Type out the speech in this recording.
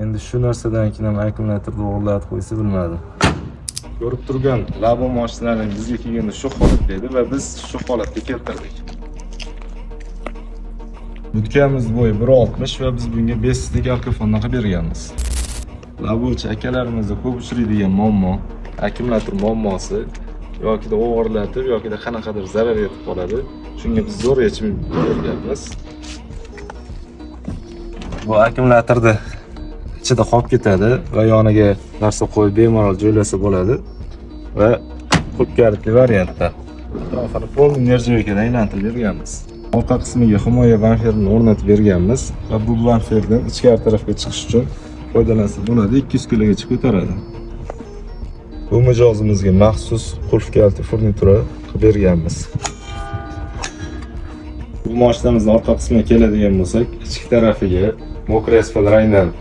Endi shu narsadan keyin ham akkumulyatorni o'g'irlatib qo'ysa bilmadim. Ko'rib turgan Labo mashinalarining bizga kelganda shu holatda edi va biz shu holatga keltirdik. Butkamiz bo'yi 1.60 va biz bunga 5 stik alkafonni qilib berganmiz. Labochi akalarimizda ko'p uchraydigan muammo akkumulyator muammosi yoki o'g'irlatib yoki qanaqadir zarar yetib qoladi. Shunga biz zo'r yechim berganmiz. Bu akkumulyatorda ichida qolib ketadi va yoniga narsa qo'yib bemalol joylasa bo'ladi va ko'pkaritli variantda atrofini polni nержавейкаga aylantirib berganmiz. Orqa qismiga himoya bamperini o'rnatib berganmiz va bu bamperdan ichkari tarafga chiqish uchun foydalansa bo'ladi. 200 kilogacha ko'taradi. Bu mijozimizga maxsus qulf kaliti furnitura qilib berganmiz. Bu mashinamizning orqa qismiga keladigan bo'lsak, ichki tarafiga mokriy asfalt rangdan